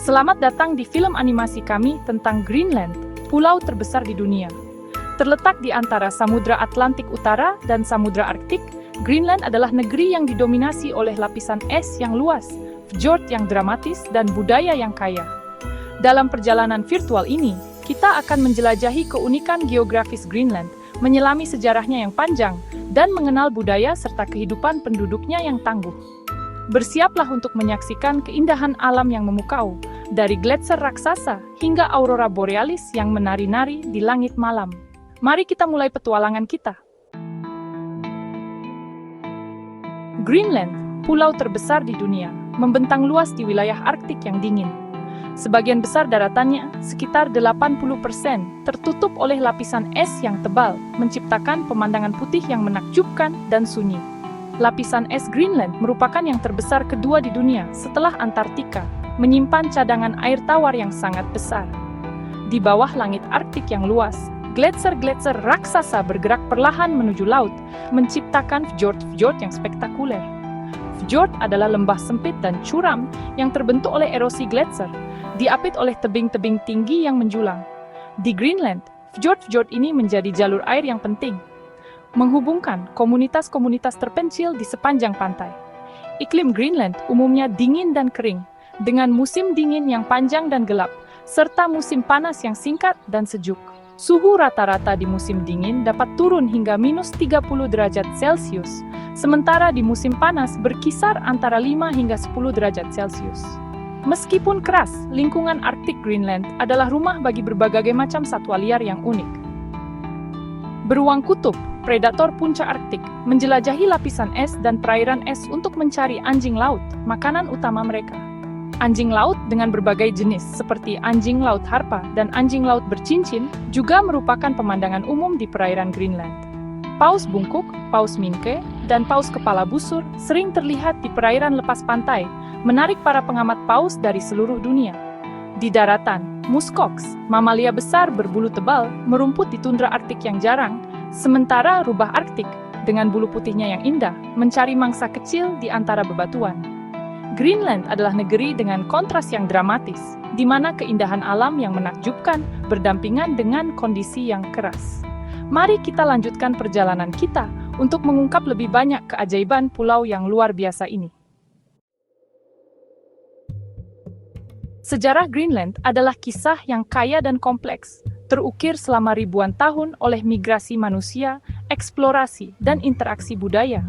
Selamat datang di film animasi kami tentang Greenland, pulau terbesar di dunia. Terletak di antara Samudra Atlantik Utara dan Samudra Arktik, Greenland adalah negeri yang didominasi oleh lapisan es yang luas, fjord yang dramatis, dan budaya yang kaya. Dalam perjalanan virtual ini, kita akan menjelajahi keunikan geografis Greenland, menyelami sejarahnya yang panjang, dan mengenal budaya serta kehidupan penduduknya yang tangguh. Bersiaplah untuk menyaksikan keindahan alam yang memukau, dari gletser raksasa hingga aurora borealis yang menari-nari di langit malam. Mari kita mulai petualangan kita. Greenland, pulau terbesar di dunia, membentang luas di wilayah Arktik yang dingin. Sebagian besar daratannya, sekitar 80%, tertutup oleh lapisan es yang tebal, menciptakan pemandangan putih yang menakjubkan dan sunyi. Lapisan es Greenland merupakan yang terbesar kedua di dunia setelah Antartika, menyimpan cadangan air tawar yang sangat besar. Di bawah langit Arktik yang luas, gletser-gletser raksasa bergerak perlahan menuju laut, menciptakan fjord-fjord yang spektakuler. Fjord adalah lembah sempit dan curam yang terbentuk oleh erosi gletser, diapit oleh tebing-tebing tinggi yang menjulang. Di Greenland, fjord-fjord ini menjadi jalur air yang penting, menghubungkan komunitas-komunitas terpencil di sepanjang pantai. Iklim Greenland umumnya dingin dan kering, dengan musim dingin yang panjang dan gelap, serta musim panas yang singkat dan sejuk. Suhu rata-rata di musim dingin dapat turun hingga -30 derajat Celcius, sementara di musim panas berkisar antara 5 hingga 10 derajat Celcius. Meskipun keras, lingkungan Arktik Greenland adalah rumah bagi berbagai macam satwa liar yang unik. Beruang kutub, predator puncak Arktik, menjelajahi lapisan es dan perairan es untuk mencari anjing laut, makanan utama mereka. Anjing laut dengan berbagai jenis seperti anjing laut harpa dan anjing laut bercincin juga merupakan pemandangan umum di perairan Greenland. Paus bungkuk, paus minke, dan paus kepala busur sering terlihat di perairan lepas pantai, menarik para pengamat paus dari seluruh dunia. Di daratan, muskox, mamalia besar berbulu tebal, merumput di tundra Arktik yang jarang, sementara rubah Arktik, dengan bulu putihnya yang indah, mencari mangsa kecil di antara bebatuan. Greenland adalah negeri dengan kontras yang dramatis, di mana keindahan alam yang menakjubkan berdampingan dengan kondisi yang keras. Mari kita lanjutkan perjalanan kita untuk mengungkap lebih banyak keajaiban pulau yang luar biasa ini. Sejarah Greenland adalah kisah yang kaya dan kompleks, terukir selama ribuan tahun oleh migrasi manusia, eksplorasi, dan interaksi budaya.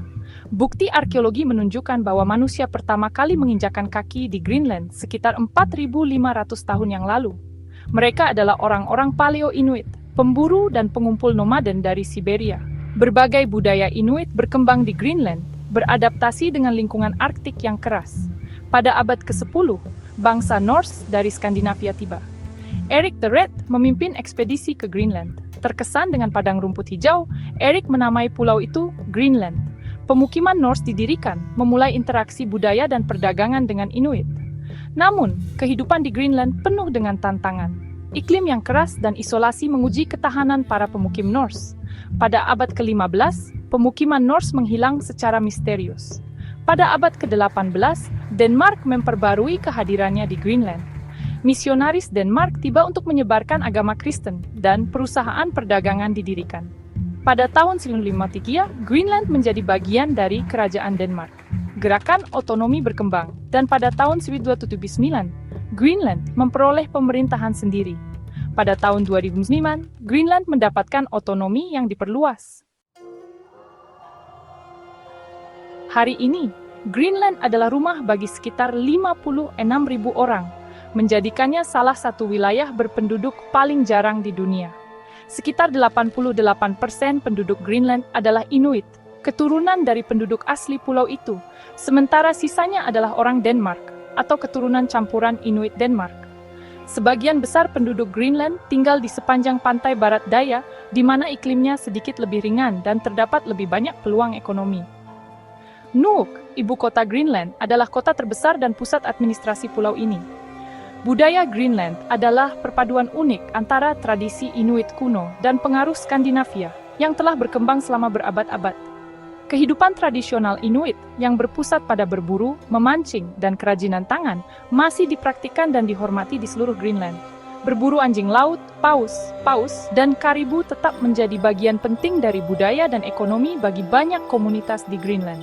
Bukti arkeologi menunjukkan bahwa manusia pertama kali menginjakkan kaki di Greenland sekitar 4.500 tahun yang lalu. Mereka adalah orang-orang Paleo-Inuit, pemburu dan pengumpul nomaden dari Siberia. Berbagai budaya Inuit berkembang di Greenland, beradaptasi dengan lingkungan Arktik yang keras. Pada abad ke-10, bangsa Norse dari Skandinavia tiba. Erik the Red memimpin ekspedisi ke Greenland. Terkesan dengan padang rumput hijau, Erik menamai pulau itu Greenland. Pemukiman Norse didirikan, memulai interaksi budaya dan perdagangan dengan Inuit. Namun, kehidupan di Greenland penuh dengan tantangan. Iklim yang keras dan isolasi menguji ketahanan para pemukim Norse. Pada abad ke-15, pemukiman Norse menghilang secara misterius. Pada abad ke-18, Denmark memperbarui kehadirannya di Greenland. Misionaris Denmark tiba untuk menyebarkan agama Kristen, dan perusahaan perdagangan didirikan. Pada tahun 1953, Greenland menjadi bagian dari Kerajaan Denmark. Gerakan otonomi berkembang, dan pada tahun 1979, Greenland memperoleh pemerintahan sendiri. Pada tahun 2009, Greenland mendapatkan otonomi yang diperluas. Hari ini, Greenland adalah rumah bagi sekitar 56.000 orang, menjadikannya salah satu wilayah berpenduduk paling jarang di dunia. Sekitar 88% penduduk Greenland adalah Inuit, keturunan dari penduduk asli pulau itu, sementara sisanya adalah orang Denmark, atau keturunan campuran Inuit Denmark. Sebagian besar penduduk Greenland tinggal di sepanjang pantai barat daya, di mana iklimnya sedikit lebih ringan dan terdapat lebih banyak peluang ekonomi. Nuuk, ibu kota Greenland, adalah kota terbesar dan pusat administrasi pulau ini. Budaya Greenland adalah perpaduan unik antara tradisi Inuit kuno dan pengaruh Skandinavia yang telah berkembang selama berabad-abad. Kehidupan tradisional Inuit yang berpusat pada berburu, memancing, dan kerajinan tangan masih dipraktikkan dan dihormati di seluruh Greenland. Berburu anjing laut, paus, dan karibu tetap menjadi bagian penting dari budaya dan ekonomi bagi banyak komunitas di Greenland.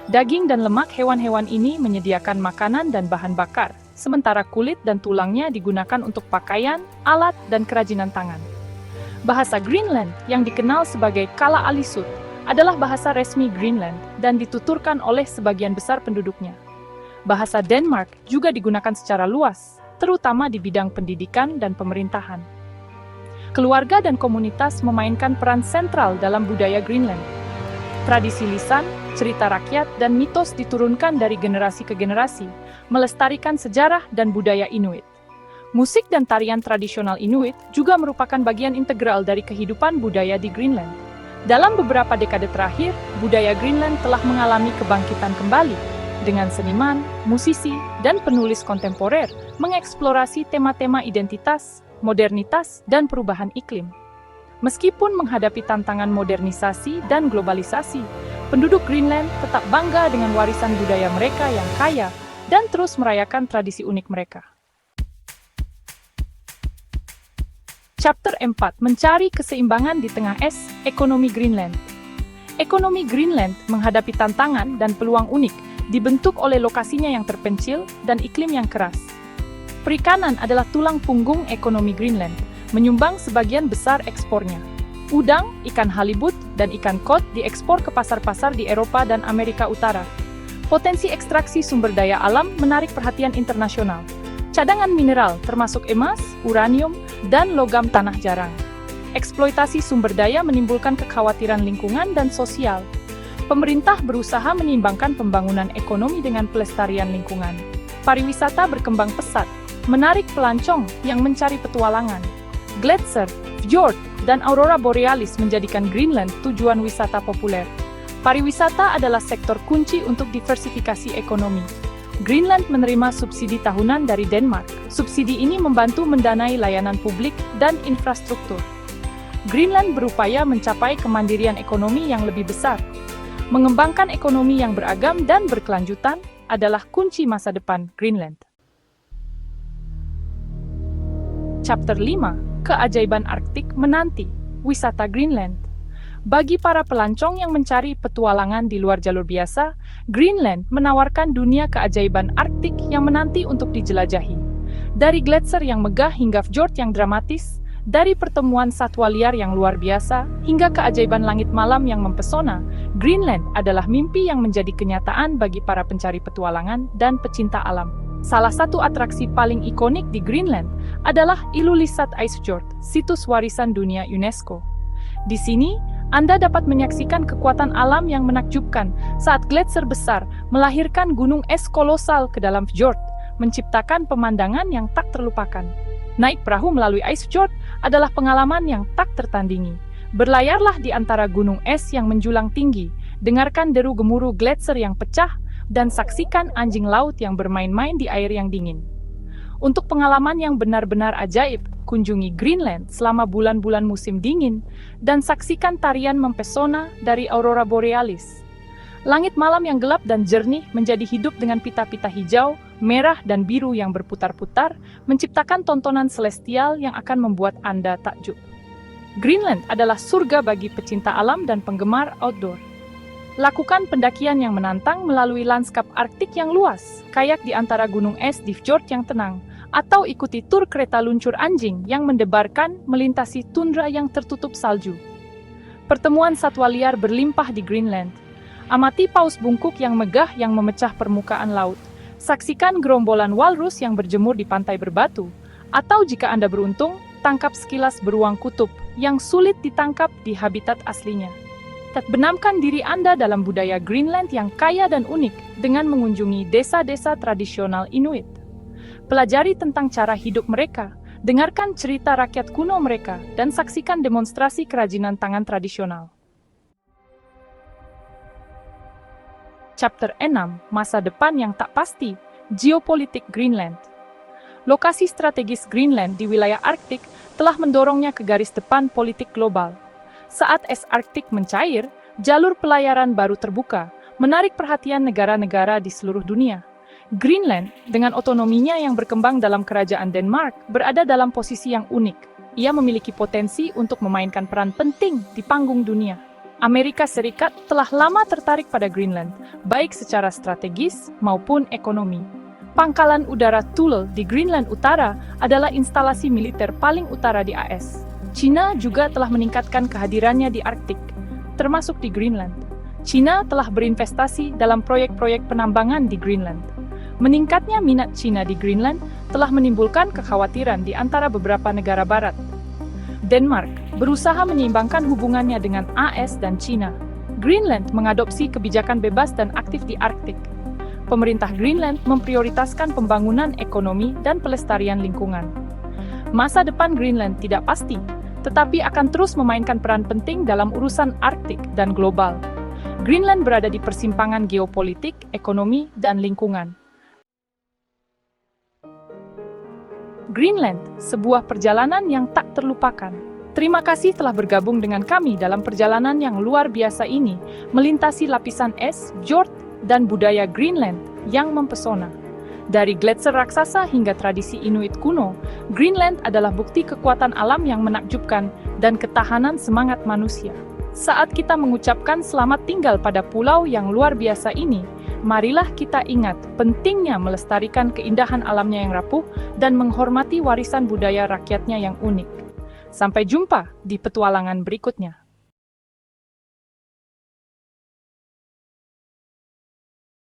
Daging dan lemak hewan-hewan ini menyediakan makanan dan bahan bakar, sementara kulit dan tulangnya digunakan untuk pakaian, alat, dan kerajinan tangan. Bahasa Greenland yang dikenal sebagai Kala Alisut adalah bahasa resmi Greenland dan dituturkan oleh sebagian besar penduduknya. Bahasa Denmark juga digunakan secara luas, terutama di bidang pendidikan dan pemerintahan. Keluarga dan komunitas memainkan peran sentral dalam budaya Greenland. Tradisi lisan, cerita rakyat, dan mitos diturunkan dari generasi ke generasi, melestarikan sejarah dan budaya Inuit. Musik dan tarian tradisional Inuit juga merupakan bagian integral dari kehidupan budaya di Greenland. Dalam beberapa dekade terakhir, budaya Greenland telah mengalami kebangkitan kembali, dengan seniman, musisi, dan penulis kontemporer mengeksplorasi tema-tema identitas, modernitas, dan perubahan iklim. Meskipun menghadapi tantangan modernisasi dan globalisasi, penduduk Greenland tetap bangga dengan warisan budaya mereka yang kaya dan terus merayakan tradisi unik mereka. Chapter 4. Mencari keseimbangan di tengah es, ekonomi Greenland. Ekonomi Greenland menghadapi tantangan dan peluang unik, dibentuk oleh lokasinya yang terpencil dan iklim yang keras. Perikanan adalah tulang punggung ekonomi Greenland, menyumbang sebagian besar ekspornya. Udang, ikan halibut, dan ikan kod diekspor ke pasar-pasar di Eropa dan Amerika Utara. Potensi ekstraksi sumber daya alam menarik perhatian internasional. Cadangan mineral termasuk emas, uranium, dan logam tanah jarang. Eksploitasi sumber daya menimbulkan kekhawatiran lingkungan dan sosial. Pemerintah berusaha menyeimbangkan pembangunan ekonomi dengan pelestarian lingkungan. Pariwisata berkembang pesat, menarik pelancong yang mencari petualangan. Gletser, fjord, dan aurora borealis menjadikan Greenland tujuan wisata populer. Pariwisata adalah sektor kunci untuk diversifikasi ekonomi. Greenland menerima subsidi tahunan dari Denmark. Subsidi ini membantu mendanai layanan publik dan infrastruktur. Greenland berupaya mencapai kemandirian ekonomi yang lebih besar. Mengembangkan ekonomi yang beragam dan berkelanjutan adalah kunci masa depan Greenland. Chapter 5. Keajaiban Arktik menanti, wisata Greenland. Bagi para pelancong yang mencari petualangan di luar jalur biasa, Greenland menawarkan dunia keajaiban Arktik yang menanti untuk dijelajahi. Dari gletser yang megah hingga fjord yang dramatis, dari pertemuan satwa liar yang luar biasa hingga keajaiban langit malam yang mempesona, Greenland adalah mimpi yang menjadi kenyataan bagi para pencari petualangan dan pecinta alam. Salah satu atraksi paling ikonik di Greenland adalah Ilulissat Isefjord, situs warisan dunia UNESCO. Di sini, Anda dapat menyaksikan kekuatan alam yang menakjubkan saat gletser besar melahirkan gunung es kolosal ke dalam fjord, menciptakan pemandangan yang tak terlupakan. Naik perahu melalui Isefjord adalah pengalaman yang tak tertandingi. Berlayarlah di antara gunung es yang menjulang tinggi, dengarkan deru gemuruh gletser yang pecah, dan saksikan anjing laut yang bermain-main di air yang dingin. Untuk pengalaman yang benar-benar ajaib, kunjungi Greenland selama bulan-bulan musim dingin dan saksikan tarian mempesona dari aurora borealis. Langit malam yang gelap dan jernih menjadi hidup dengan pita-pita hijau, merah, dan biru yang berputar-putar, menciptakan tontonan celestial yang akan membuat Anda takjub. Greenland adalah surga bagi pecinta alam dan penggemar outdoor. Lakukan pendakian yang menantang melalui lanskap Arktik yang luas, kayak di antara gunung es di fjord yang tenang, atau ikuti tur kereta luncur anjing yang mendebarkan melintasi tundra yang tertutup salju. Pertemuan satwa liar berlimpah di Greenland. Amati paus bungkuk yang megah yang memecah permukaan laut. Saksikan gerombolan walrus yang berjemur di pantai berbatu. Atau jika Anda beruntung, tangkap sekilas beruang kutub yang sulit ditangkap di habitat aslinya. Benamkan diri Anda dalam budaya Greenland yang kaya dan unik dengan mengunjungi desa-desa tradisional Inuit. Pelajari tentang cara hidup mereka, dengarkan cerita rakyat kuno mereka, dan saksikan demonstrasi kerajinan tangan tradisional. Chapter 6. Masa depan yang tak pasti, geopolitik Greenland. Lokasi strategis Greenland di wilayah Arktik telah mendorongnya ke garis depan politik global. Saat es Arktik mencair, Jalur pelayaran baru terbuka, menarik perhatian negara-negara di seluruh dunia. Greenland, dengan otonominya yang berkembang dalam kerajaan Denmark, berada dalam posisi yang unik. Ia memiliki potensi untuk memainkan peran penting di panggung dunia. Amerika Serikat telah lama tertarik pada Greenland, baik secara strategis maupun ekonomi. Pangkalan udara Thule di Greenland Utara adalah instalasi militer paling utara di AS. China juga telah meningkatkan kehadirannya di Arktik, termasuk di Greenland. China telah berinvestasi dalam proyek-proyek penambangan di Greenland. Meningkatnya minat China di Greenland telah menimbulkan kekhawatiran di antara beberapa negara barat. Denmark berusaha menyeimbangkan hubungannya dengan AS dan China. Greenland mengadopsi kebijakan bebas dan aktif di Arktik. Pemerintah Greenland memprioritaskan pembangunan ekonomi dan pelestarian lingkungan. Masa depan Greenland tidak pasti, tetapi akan terus memainkan peran penting dalam urusan Arktik dan global. Greenland berada di persimpangan geopolitik, ekonomi, dan lingkungan. Greenland, sebuah perjalanan yang tak terlupakan. Terima kasih telah bergabung dengan kami dalam perjalanan yang luar biasa ini, melintasi lapisan es, fjord, dan budaya Greenland yang mempesona. Dari gletser raksasa hingga tradisi Inuit kuno, Greenland adalah bukti kekuatan alam yang menakjubkan dan ketahanan semangat manusia. Saat kita mengucapkan selamat tinggal pada pulau yang luar biasa ini, marilah kita ingat pentingnya melestarikan keindahan alamnya yang rapuh dan menghormati warisan budaya rakyatnya yang unik. Sampai jumpa di petualangan berikutnya.